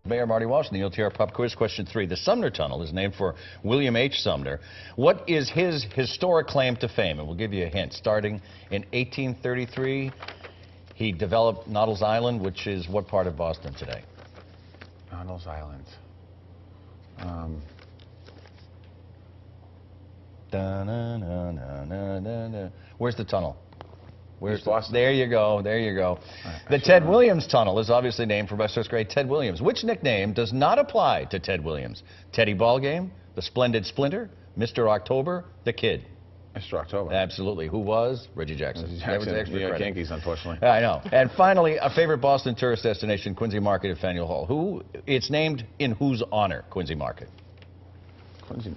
Mayor Marty Walsh in the LTR Pop Quiz. Question 3. The Sumner Tunnel is named for William H. Sumner. What is his historic claim to fame? And we'll give you a hint. Starting in 1833, he developed Noddle's Island, which is what part of Boston today? Noddle's Island. Where's the tunnel? Where's Boston? There you go. There you go. Right, the Ted Williams Tunnel is obviously named for best great Ted Williams. Which nickname does not apply to Ted Williams? Teddy Ballgame, the Splendid Splinter, Mr. October, the Kid. Mr. October. Absolutely. Who was? Reggie Jackson. Reggie Jackson. Yeah, Yankees, unfortunately. I know. And finally, a favorite Boston tourist destination, Quincy Market at Faneuil Hall. It's named in whose honor, Quincy Market? Quincy.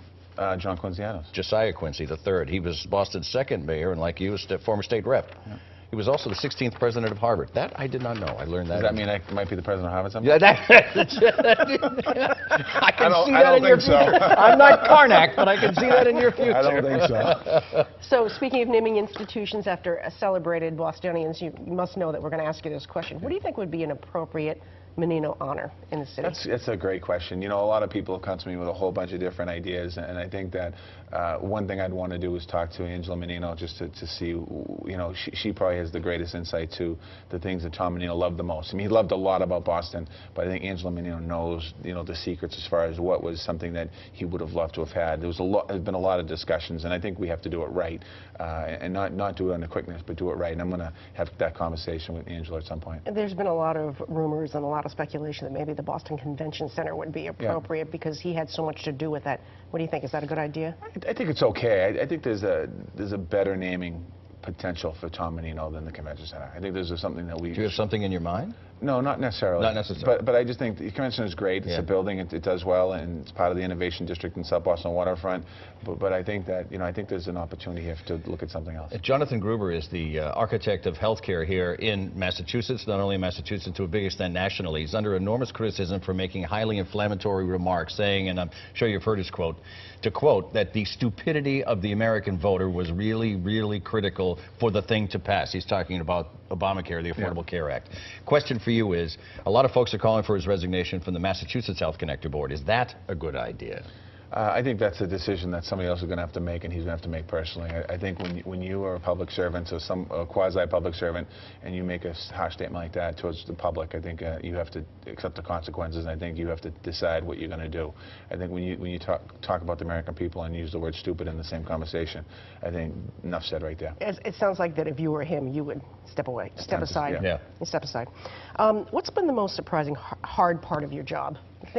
John Quincy Adams. Josiah Quincy III. He was Boston's second mayor, and like you, was former state rep. Yeah. He was also the 16th president of Harvard. That I did not know. I learned that. Does that mean I might be the president of Harvard someday? Yeah, I can see that in your future. I'm not Karnak, but I can see that in your future. I don't think so. So, speaking of naming institutions after celebrated Bostonians, you must know that we're going to ask you this question. What do you think would be an appropriate Menino honor in the city? That's a great question. You know, a lot of people have come to me with a whole bunch of different ideas, and I think that one thing I'd want to do is talk to Angela Menino just to see, you know, she probably has the greatest insight to the things that Tom Menino loved the most. I mean, he loved a lot about Boston, but I think Angela Menino knows, you know, the secrets as far as what was something that he would have loved to have had. There's been a lot of discussions, and I think we have to do it right, and not do it on the quickness, but do it right. And I'm going to have that conversation with Angela at some point. There's been a lot of rumors and a lot of speculation that maybe the Boston Convention Center would be appropriate because he had so much to do with that. What do you think? Is that a good idea? I think it's okay. I think there's a better naming potential for Tom Menino than the Convention Center. I think there's something that we... Do you have something in your mind? No, not necessarily. Not necessarily. But I just think the Convention Center is great. It's a building. It does well, and it's part of the Innovation District in South Boston waterfront. But I think that, you know, I think there's an opportunity here to look at something else. Jonathan Gruber is the architect of healthcare here in Massachusetts, not only in Massachusetts, to a big extent nationally. He's under enormous criticism for making highly inflammatory remarks, saying, and I'm sure you've heard his quote, to quote, that the stupidity of the American voter was really, really critical for the thing to pass. He's talking about Obamacare, the Affordable Care Act. Question for you is, a lot of folks are calling for his resignation from the Massachusetts Health Connector Board. Is that a good idea? I think that's a decision that somebody else is going to have to make, and he's going to have to make personally. I think when you are a public servant, or a quasi-public servant, and you make a harsh statement like that towards the public, I think you have to accept the consequences, and I think you have to decide what you're going to do. I think when you talk about the American people and use the word stupid in the same conversation, I think enough said right there. It sounds like that if you were him, you would step away, step aside. Yeah. Step aside. What's been the most surprising, hard part of your job?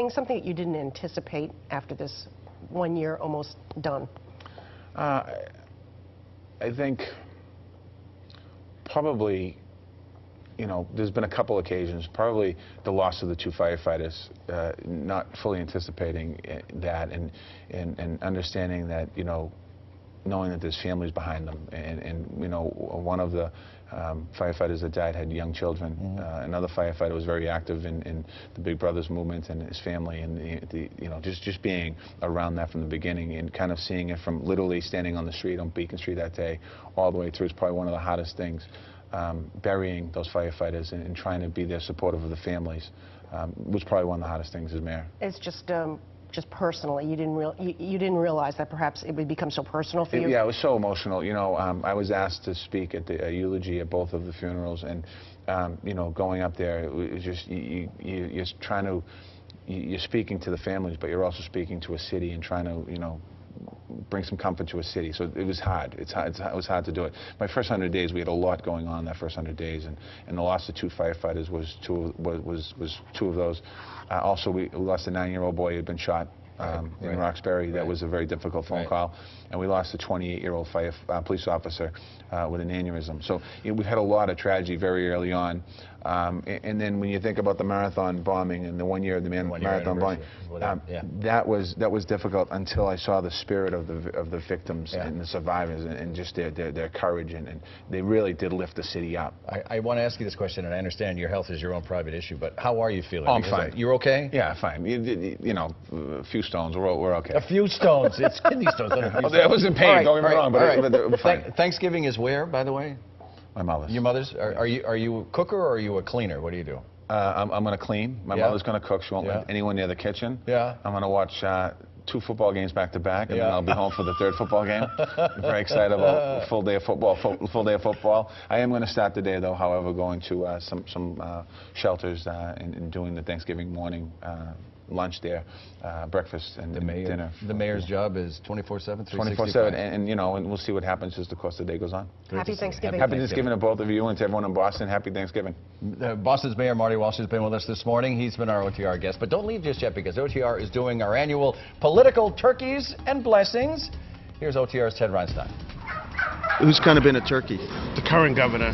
Something that you didn't anticipate after this 1 year almost done? I think probably, you know, there's been a couple occasions, probably the loss of the 2 firefighters, not fully anticipating that and understanding that, you know, knowing that there's families behind them, and you know, one of the firefighters that died had young children. Another firefighter was very active in the Big Brothers movement, and his family, and you know, just being around that from the beginning and kind of seeing it from literally standing on the street on Beacon Street that day all the way through is probably one of the hardest things. Burying those firefighters and trying to be there supportive of the families was probably one of the hardest things as mayor. It's just personally, you didn't realize that perhaps it would become so personal for you? Yeah, it was so emotional. You know, I was asked to speak at the eulogy at both of the funerals, and you know, going up there, it was just you're trying to, you're speaking to the families, but you're also speaking to a city and trying to, you know, bring some comfort to a city. So it was hard. It was hard to do it. My first 100 days, we had a lot going on that first 100 days, and the loss of 2 firefighters was two of those. Also, we lost a 9-year-old boy who had been shot in Roxbury. That was a very difficult phone call. And we lost a 28-year-old police officer with an aneurysm. So we've had a lot of tragedy very early on. And then when you think about the marathon bombing and the 1 year of the marathon bombing, that was difficult until I saw the spirit of the victims and the survivors, and just their courage, and they really did lift the city up. I want to ask you this question, and I understand your health is your own private issue, but how are you feeling? Oh, I'm fine. You're okay? Yeah, fine. You know, a few stones, we're okay. A few stones. It's kidney stones. I was in pain, don't get me wrong, but we're fine. Thanksgiving is where, by the way? My mother's. Your mother's? Are you a cooker or are you a cleaner? What do you do? I'm going to clean. My Yeah. mother's going to cook. She won't Yeah. let anyone near the kitchen. Yeah. I'm going to watch 2 football games back to back, and Yeah. then I'll be home for the 3rd football game. I'm very excited about a full day of football. Full day of football. I am going to start the day, though, however, going to some shelters and doing the Thanksgiving morning lunch there, breakfast and dinner. The mayor's job is 24/7, 24/7, and you know, and we'll see what happens as the course of the day goes on. Happy Thanksgiving. Happy Thanksgiving to both of you and to everyone in Boston. Happy Thanksgiving. Boston's Mayor Marty Walsh has been with us this morning. He's been our OTR guest. But don't leave just yet, because OTR is doing our annual political turkeys and blessings. Here's OTR's Ted Reinstein. Who's kind of been a turkey? The current governor.